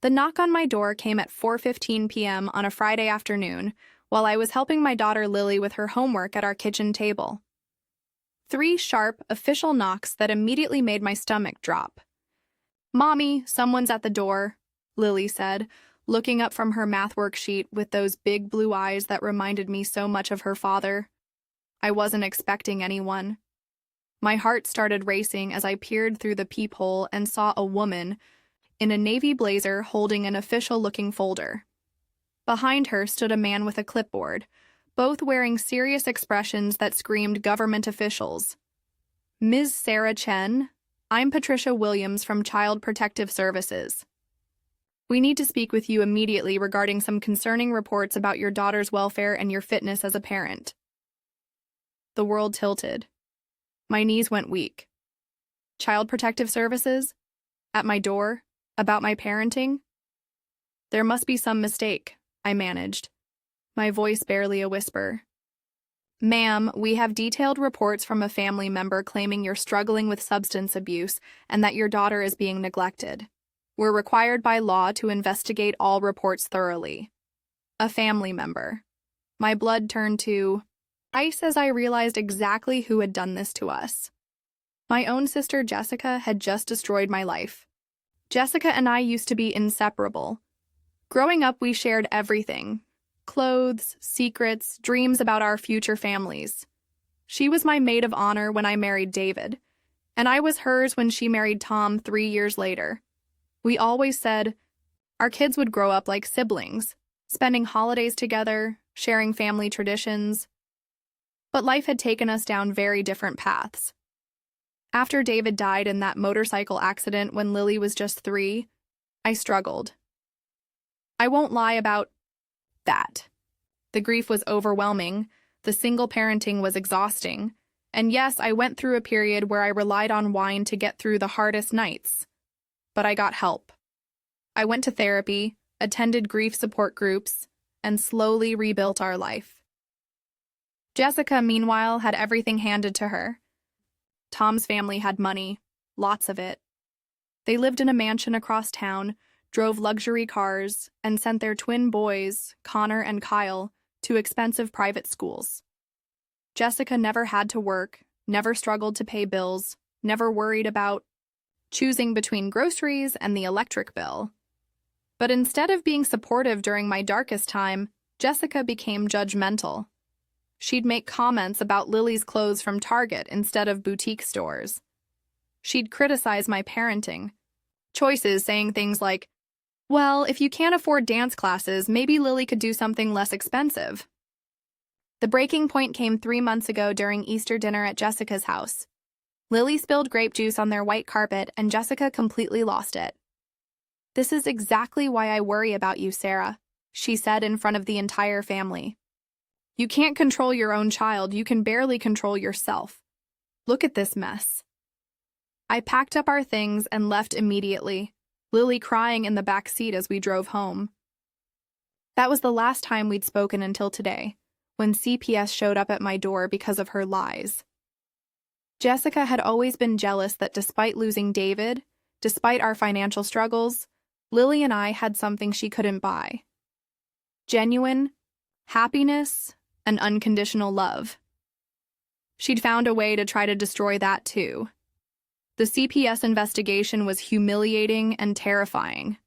The knock on my door came at 4:15 p.m. on a Friday afternoon while I was helping my daughter Lily with her homework at our kitchen table. 3 sharp, official knocks that immediately made my stomach drop. "Mommy, someone's at the door," Lily said, looking up from her math worksheet with those big blue eyes that reminded me so much of her father. I wasn't expecting anyone. My heart started racing as I peered through the peephole and saw a woman in a navy blazer holding an official-looking folder. Behind her stood a man with a clipboard, both wearing serious expressions that screamed government officials. "Ms. Sarah Chen, I'm Patricia Williams from Child Protective Services. We need to speak with you immediately regarding some concerning reports about your daughter's welfare and your fitness as a parent." The world tilted. My knees went weak. Child Protective Services? At my door? About my parenting? There must be some mistake, I managed, my voice barely a whisper. "Ma'am, we have detailed reports from a family member claiming you're struggling with substance abuse and that your daughter is being neglected. We're required by law to investigate all reports thoroughly." A family member. My blood turned to ice as I realized exactly who had done this to us. My own sister Jessica had just destroyed my life. Jessica and I used to be inseparable. Growing up, we shared everything: clothes, secrets, dreams about our future families. She was my maid of honor when I married David, and I was hers when she married Tom 3 years later. We always said our kids would grow up like siblings, spending holidays together, sharing family traditions. But life had taken us down very different paths. After David died in that motorcycle accident when Lily was just 3, I struggled. I won't lie about that. The grief was overwhelming, the single parenting was exhausting, and yes, I went through a period where I relied on wine to get through the hardest nights. But I got help. I went to therapy, attended grief support groups, and slowly rebuilt our life. Jessica, meanwhile, had everything handed to her. Tom's family had money, lots of it. They lived in a mansion across town, drove luxury cars, and sent their twin boys, Connor and Kyle, to expensive private schools. Jessica never had to work, never struggled to pay bills, never worried about choosing between groceries and the electric bill. But instead of being supportive during my darkest time, Jessica became judgmental. She'd make comments about Lily's clothes from Target instead of boutique stores. She'd criticize my parenting choices, saying things like, "Well, if you can't afford dance classes, maybe Lily could do something less expensive." The breaking point came 3 months ago during Easter dinner at Jessica's house. Lily spilled grape juice on their white carpet, and Jessica completely lost it. "This is exactly why I worry about you, Sarah," she said in front of the entire family. "You can't control your own child, you can barely control yourself. Look at this mess." I packed up our things and left immediately, Lily crying in the back seat as we drove home. That was the last time we'd spoken until today, when CPS showed up at my door because of her lies. Jessica had always been jealous that despite losing David, despite our financial struggles, Lily and I had something she couldn't buy: genuine happiness and unconditional love. She'd found a way to try to destroy that too. The CPS investigation was humiliating and terrifying.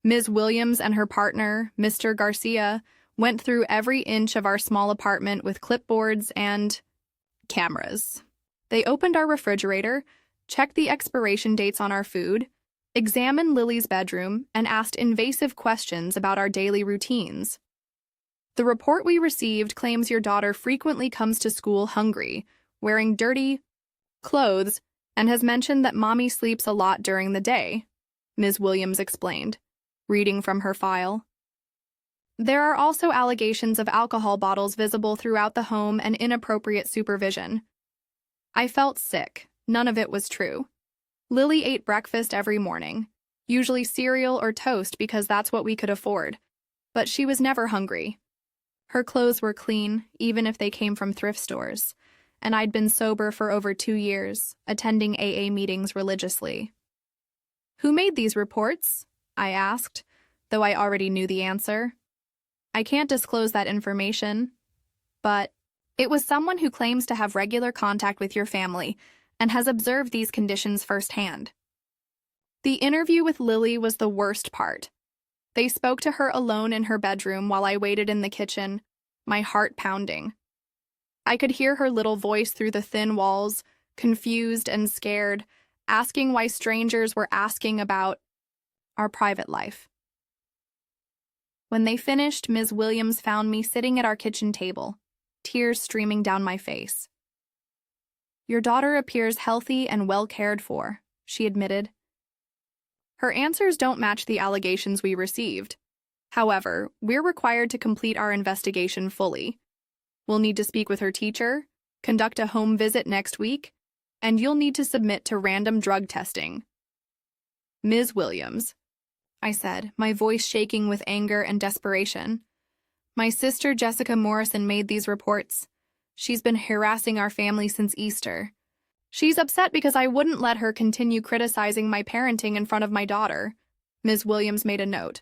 Ms. Williams and her partner, Mr. Garcia, went through every inch of our small apartment with clipboards and cameras. They opened our refrigerator, checked the expiration dates on our food, examined Lily's bedroom, and asked invasive questions about our daily routines. The report we received claims your daughter frequently comes to school hungry, wearing dirty clothes, and has mentioned that mommy sleeps a lot during the day, Ms. Williams explained, reading from her file. There are also allegations of alcohol bottles visible throughout the home and inappropriate supervision. I felt sick. None of it was true. Lily ate breakfast every morning, usually cereal or toast because that's what we could afford, but she was never hungry. Her clothes were clean, even if they came from thrift stores, and I'd been sober for over 2 years, attending AA meetings religiously. Who made these reports? I asked, though I already knew the answer. I can't disclose that information, but it was someone who claims to have regular contact with your family and has observed these conditions firsthand. The interview with Lily was the worst part. They spoke to her alone in her bedroom while I waited in the kitchen, my heart pounding. I could hear her little voice through the thin walls, confused and scared, asking why strangers were asking about our private life. When they finished, Ms. Williams found me sitting at our kitchen table, tears streaming down my face. "Your daughter appears healthy and well cared for," she admitted. Her answers don't match the allegations we received. However, we're required to complete our investigation fully. We'll need to speak with her teacher, conduct a home visit next week, and you'll need to submit to random drug testing. "Ms. Williams," I said, my voice shaking with anger and desperation. "My sister Jessica Morrison made these reports. She's been harassing our family since Easter. She's upset because I wouldn't let her continue criticizing my parenting in front of my daughter." Ms. Williams made a note.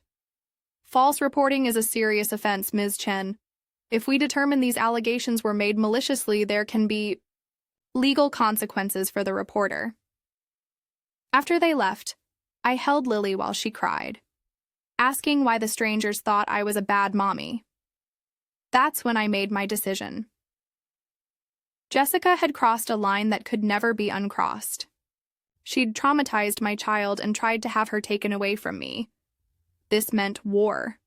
"False reporting is a serious offense, Ms. Chen. If we determine these allegations were made maliciously, there can be legal consequences for the reporter." After they left, I held Lily while she cried, asking why the strangers thought I was a bad mommy. That's when I made my decision. Jessica had crossed a line that could never be uncrossed. She'd traumatized my child and tried to have her taken away from me. This meant war.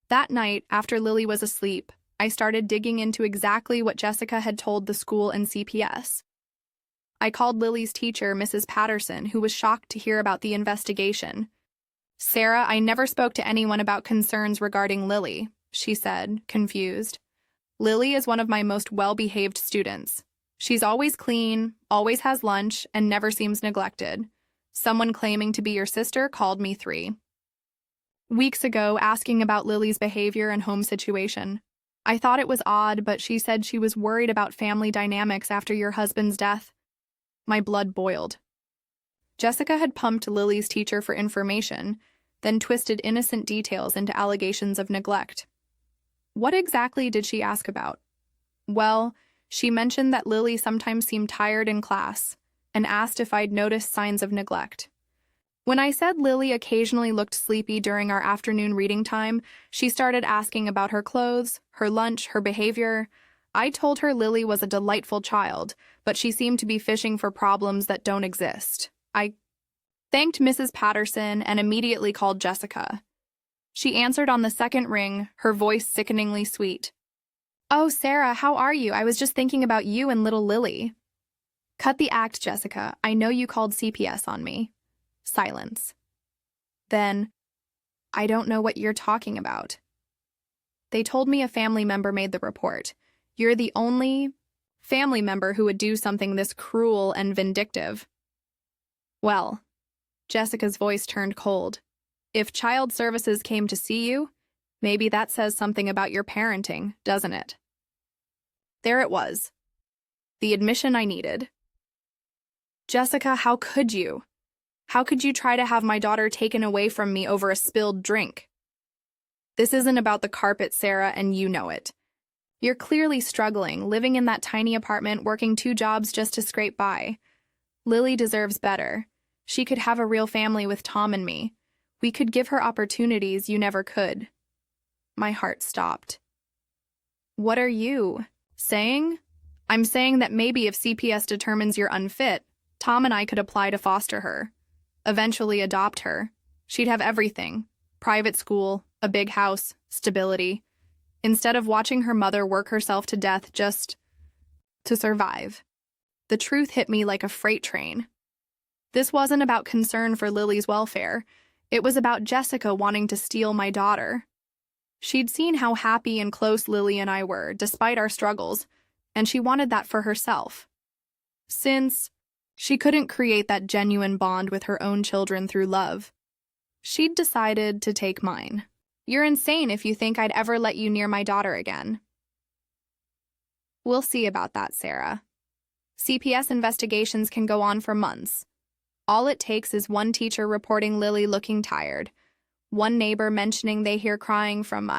That night, after Lily was asleep, I started digging into exactly what Jessica had told the school and CPS. I called Lily's teacher, Mrs. Patterson, who was shocked to hear about the investigation. "Sarah, I never spoke to anyone about concerns regarding Lily," she said, confused. "Lily is one of my most well-behaved students. She's always clean, always has lunch, and never seems neglected. Someone claiming to be your sister called me 3 weeks ago asking about Lily's behavior and home situation. I thought it was odd, but she said she was worried about family dynamics after your husband's death." My blood boiled. Jessica had pumped Lily's teacher for information, then twisted innocent details into allegations of neglect. What exactly did she ask about? Well, she mentioned that Lily sometimes seemed tired in class and asked if I'd noticed signs of neglect. When I said Lily occasionally looked sleepy during our afternoon reading time, she started asking about her clothes, her lunch, her behavior. I told her Lily was a delightful child, but she seemed to be fishing for problems that don't exist. I thanked Mrs. Patterson and immediately called Jessica. She answered on the second ring, her voice sickeningly sweet. "Oh, Sarah, how are you? I was just thinking about you and little Lily." "Cut the act, Jessica. I know you called CPS on me." Silence. Then, "I don't know what you're talking about." "They told me a family member made the report. You're the only family member who would do something this cruel and vindictive." "Well," Jessica's voice turned cold, "if Child Services came to see you, maybe that says something about your parenting, doesn't it?" There it was. The admission I needed. "Jessica, how could you? How could you try to have my daughter taken away from me over a spilled drink?" "This isn't about the carpet, Sarah, and you know it. You're clearly struggling, living in that tiny apartment, working 2 jobs just to scrape by. Lily deserves better. She could have a real family with Tom and me. We could give her opportunities you never could." My heart stopped. "What are you saying?" "I'm saying that maybe if CPS determines you're unfit, Tom and I could apply to foster her. Eventually adopt her. She'd have everything. Private school, a big house, stability. Instead of watching her mother work herself to death just to survive." The truth hit me like a freight train. This wasn't about concern for Lily's welfare. It was about Jessica wanting to steal my daughter. She'd seen how happy and close Lily and I were, despite our struggles, and she wanted that for herself. Since she couldn't create that genuine bond with her own children through love, she'd decided to take mine. "You're insane if you think I'd ever let you near my daughter again." "We'll see about that, Sarah. CPS investigations can go on for months. All it takes is one teacher reporting Lily looking tired, one neighbor mentioning they hear crying from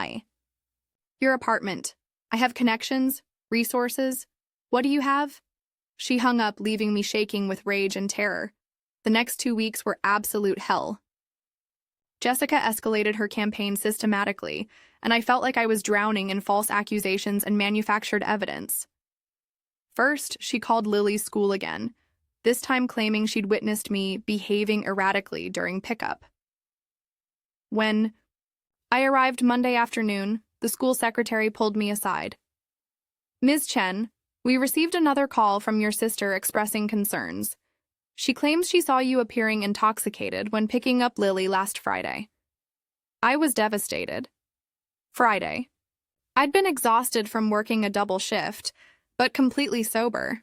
your apartment. I have connections, resources. What do you have? She hung up, leaving me shaking with rage and terror. The next 2 weeks were absolute hell. Jessica escalated her campaign systematically, and I felt like I was drowning in false accusations and manufactured evidence. First, she called Lily's school again, this time claiming she'd witnessed me behaving erratically during pickup. When I arrived Monday afternoon, the school secretary pulled me aside. "Ms. Chen, we received another call from your sister expressing concerns. She claims she saw you appearing intoxicated when picking up Lily last Friday." I was devastated. Friday. I'd been exhausted from working a double shift, but completely sober.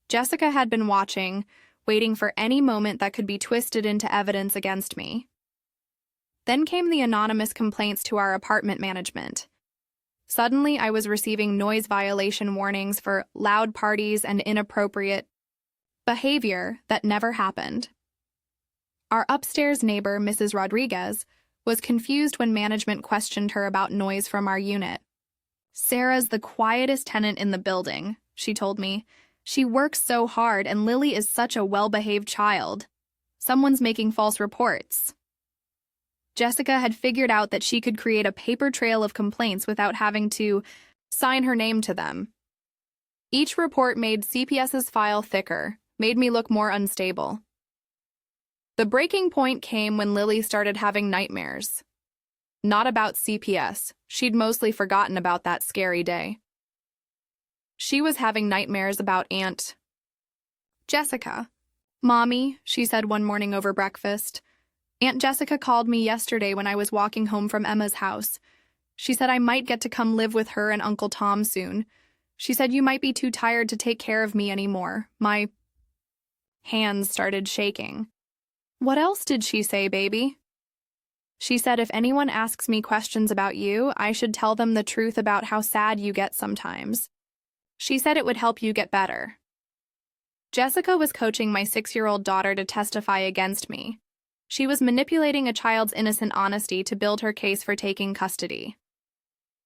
Jessica had been watching, waiting for any moment that could be twisted into evidence against me. Then came the anonymous complaints to our apartment management. Suddenly, I was receiving noise violation warnings for loud parties and inappropriate behavior that never happened. Our upstairs neighbor, Mrs. Rodriguez, was confused when management questioned her about noise from our unit. "Sarah's the quietest tenant in the building," she told me. "She works so hard, and Lily is such a well-behaved child. Someone's making false reports." Jessica had figured out that she could create a paper trail of complaints without having to sign her name to them. Each report made CPS's file thicker, made me look more unstable. The breaking point came when Lily started having nightmares. Not about CPS. She'd mostly forgotten about that scary day. She was having nightmares about Aunt Jessica. "Mommy," she said one morning over breakfast, "Aunt Jessica called me yesterday when I was walking home from Emma's house. She said I might get to come live with her and Uncle Tom soon. She said you might be too tired to take care of me anymore." My hands started shaking. "What else did she say, baby?" "She said if anyone asks me questions about you, I should tell them the truth about how sad you get sometimes. She said it would help you get better." Jessica was coaching my 6-year-old daughter to testify against me. She was manipulating a child's innocent honesty to build her case for taking custody.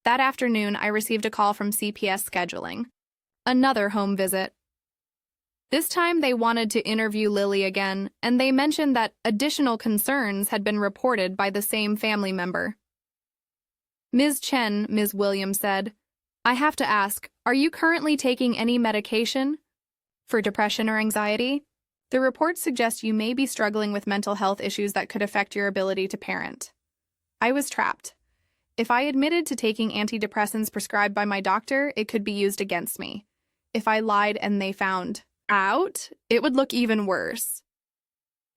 That afternoon, I received a call from CPS scheduling. Another home visit. This time, they wanted to interview Lily again, and they mentioned that additional concerns had been reported by the same family member. "Ms. Chen," Ms. Williams said, "I have to ask, are you currently taking any medication for depression or anxiety? The reports suggest you may be struggling with mental health issues that could affect your ability to parent." I was trapped. If I admitted to taking antidepressants prescribed by my doctor, it could be used against me. If I lied and they found out, it would look even worse.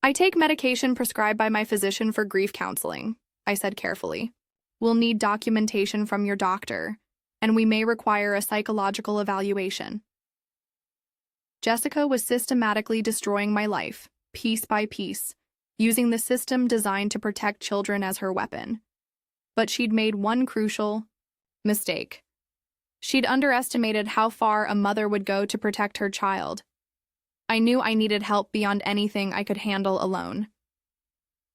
"I take medication prescribed by my physician for grief counseling," I said carefully. "We'll need documentation from your doctor, and we may require a psychological evaluation." Jessica was systematically destroying my life, piece by piece, using the system designed to protect children as her weapon. But she'd made one crucial mistake. She'd underestimated how far a mother would go to protect her child. I knew I needed help beyond anything I could handle alone.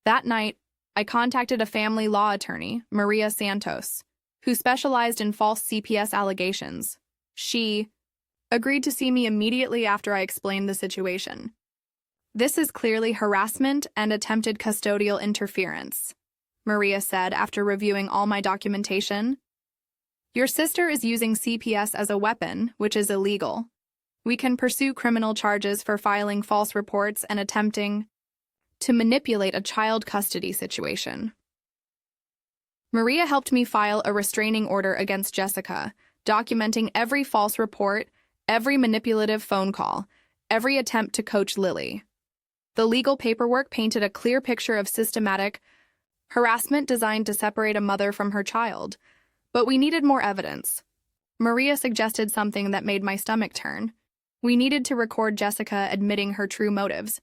That night, I contacted a family law attorney, Maria Santos, who specialized in false CPS allegations. She agreed to see me immediately after I explained the situation. "This is clearly harassment and attempted custodial interference," Maria said after reviewing all my documentation. "Your sister is using CPS as a weapon, which is illegal. We can pursue criminal charges for filing false reports and attempting to manipulate a child custody situation." Maria helped me file a restraining order against Jessica, documenting every false report, every manipulative phone call, every attempt to coach Lily. The legal paperwork painted a clear picture of systematic harassment designed to separate a mother from her child. But we needed more evidence. Maria suggested something that made my stomach turn. We needed to record Jessica admitting her true motives.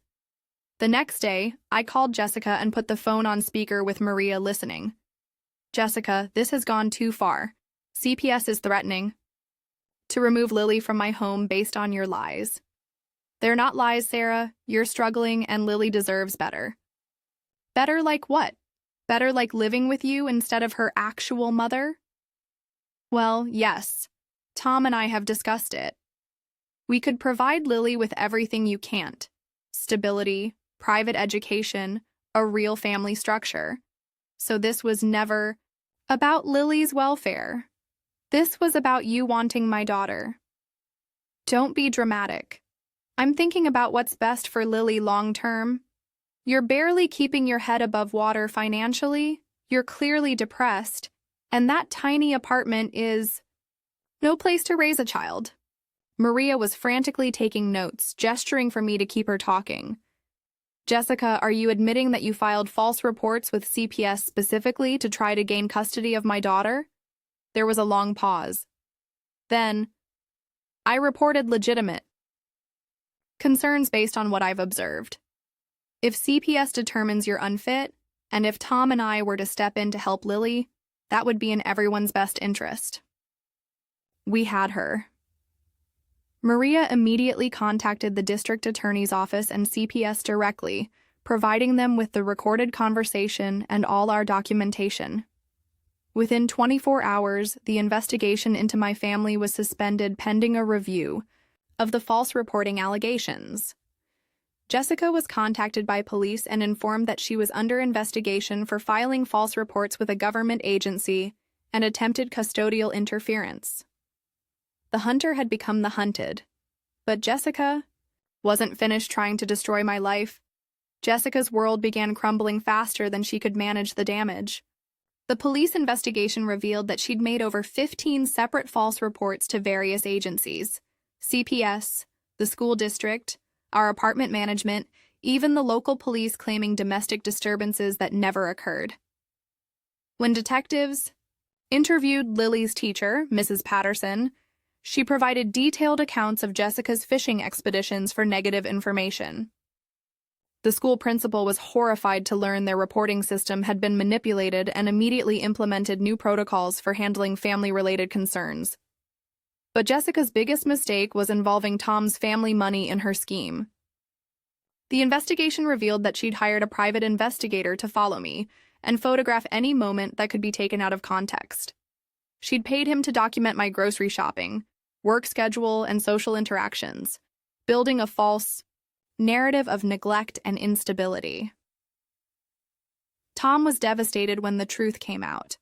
The next day, I called Jessica and put the phone on speaker with Maria listening. "Jessica, this has gone too far. CPS is threatening to remove Lily from my home based on your lies. They're not lies, Sarah. You're struggling, and Lily deserves better. Better like what? Better like living with you instead of her actual mother? Well, yes. Tom and I have discussed it. We could provide Lily with everything you can't. Stability, private education, a real family structure. So this was never about Lily's welfare. This was about you wanting my daughter. Don't be dramatic. I'm thinking about what's best for Lily long term. You're barely keeping your head above water financially, you're clearly depressed, and that tiny apartment is no place to raise a child. Maria was frantically taking notes, gesturing for me to keep her talking. Jessica, are you admitting that you filed false reports with CPS specifically to try to gain custody of my daughter? There was a long pause. Then, I reported legitimate concerns based on what I've observed. If CPS determines you're unfit, and if Tom and I were to step in to help Lily, that would be in everyone's best interest. We had her. Maria immediately contacted the district attorney's office and CPS directly, providing them with the recorded conversation and all our documentation. Within 24 hours, the investigation into my family was suspended pending a review of the false reporting allegations. Jessica was contacted by police and informed that she was under investigation for filing false reports with a government agency and attempted custodial interference. The hunter had become the hunted. But Jessica wasn't finished trying to destroy my life. Jessica's world began crumbling faster than she could manage the damage. The police investigation revealed that she'd made over 15 separate false reports to various agencies: CPS, the school district, our apartment management, even the local police, claiming domestic disturbances that never occurred. When detectives interviewed Lily's teacher, Mrs. Patterson, she provided detailed accounts of Jessica's fishing expeditions for negative information. The school principal was horrified to learn their reporting system had been manipulated and immediately implemented new protocols for handling family-related concerns. But Jessica's biggest mistake was involving Tom's family money in her scheme. The investigation revealed that she'd hired a private investigator to follow me and photograph any moment that could be taken out of context. She'd paid him to document my grocery shopping, work schedule, and social interactions, building a false narrative of neglect and instability. Tom was devastated when the truth came out.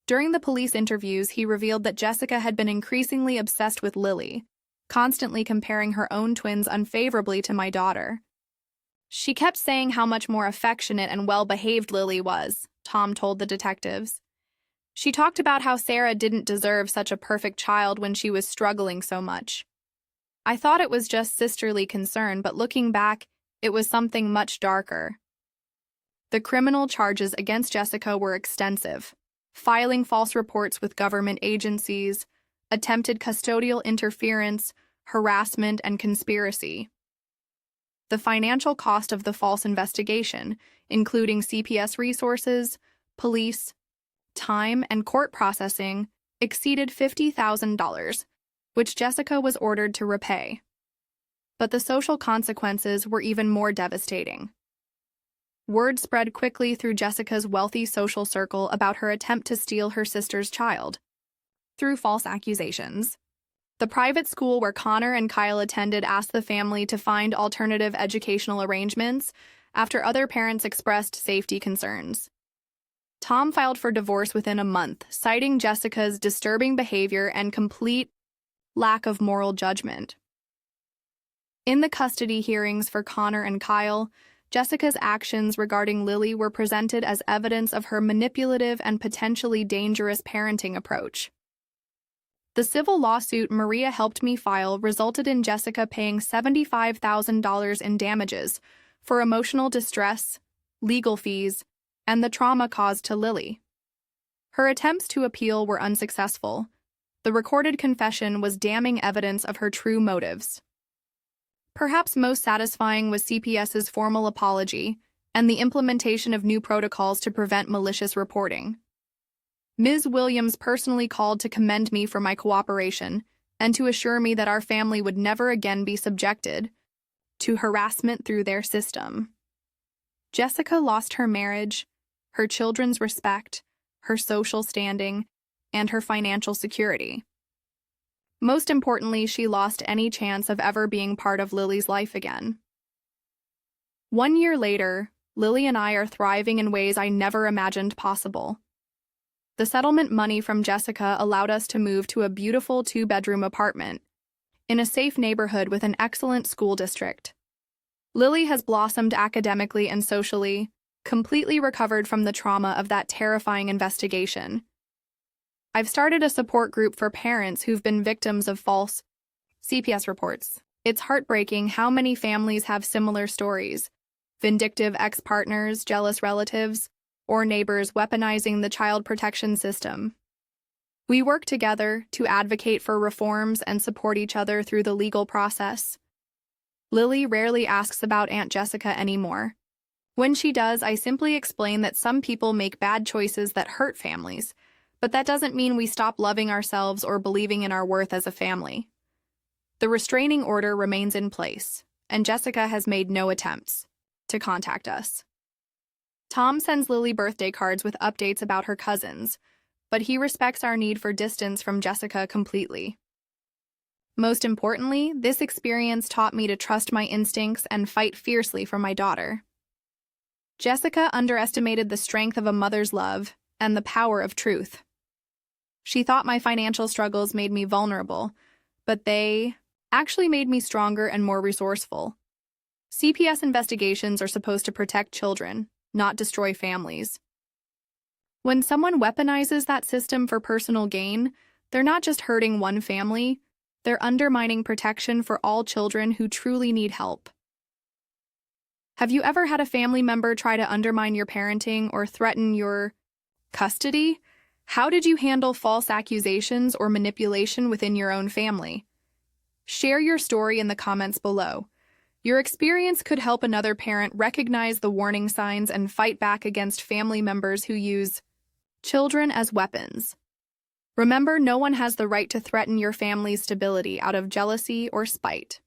During the police interviews, he revealed that Jessica had been increasingly obsessed with Lily, constantly comparing her own twins unfavorably to my daughter. She kept saying how much more affectionate and well-behaved Lily was, Tom told the detectives. She talked about how Sarah didn't deserve such a perfect child when she was struggling so much. I thought it was just sisterly concern, but looking back, it was something much darker. The criminal charges against Jessica were extensive: filing false reports with government agencies, attempted custodial interference, harassment, and conspiracy. The financial cost of the false investigation, including CPS resources, police, time, and court processing, exceeded $50,000, which Jessica was ordered to repay. But the social consequences were even more devastating. Word spread quickly through Jessica's wealthy social circle about her attempt to steal her sister's child through false accusations. The private school where Connor and Kyle attended asked the family to find alternative educational arrangements after other parents expressed safety concerns. Tom filed for divorce within a month, citing Jessica's disturbing behavior and complete lack of moral judgment. In the custody hearings for Connor and Kyle, Jessica's actions regarding Lily were presented as evidence of her manipulative and potentially dangerous parenting approach. The civil lawsuit Maria helped me file resulted in Jessica paying $75,000 in damages for emotional distress, legal fees, and the trauma caused to Lily. Her attempts to appeal were unsuccessful. The recorded confession was damning evidence of her true motives. Perhaps most satisfying was CPS's formal apology and the implementation of new protocols to prevent malicious reporting. Ms. Williams personally called to commend me for my cooperation and to assure me that our family would never again be subjected to harassment through their system. Jessica lost her marriage, her children's respect, her social standing, and her financial security. Most importantly, she lost any chance of ever being part of Lily's life again. 1 year later, Lily and I are thriving in ways I never imagined possible. The settlement money from Jessica allowed us to move to a beautiful 2-bedroom apartment in a safe neighborhood with an excellent school district. Lily has blossomed academically and socially, completely recovered from the trauma of that terrifying investigation. I've started a support group for parents who've been victims of false CPS reports. It's heartbreaking how many families have similar stories: vindictive ex-partners, jealous relatives, or neighbors weaponizing the child protection system. We work together to advocate for reforms and support each other through the legal process. Lily rarely asks about Aunt Jessica anymore. When she does, I simply explain that some people make bad choices that hurt families, but that doesn't mean we stop loving ourselves or believing in our worth as a family. The restraining order remains in place, and Jessica has made no attempts to contact us. Tom sends Lily birthday cards with updates about her cousins, but he respects our need for distance from Jessica completely. Most importantly, this experience taught me to trust my instincts and fight fiercely for my daughter. Jessica underestimated the strength of a mother's love and the power of truth. She thought my financial struggles made me vulnerable, but they actually made me stronger and more resourceful. CPS investigations are supposed to protect children, not destroy families. When someone weaponizes that system for personal gain, they're not just hurting one family, they're undermining protection for all children who truly need help. Have you ever had a family member try to undermine your parenting or threaten your custody? How did you handle false accusations or manipulation within your own family? Share your story in the comments below. Your experience could help another parent recognize the warning signs and fight back against family members who use children as weapons. Remember, no one has the right to threaten your family's stability out of jealousy or spite.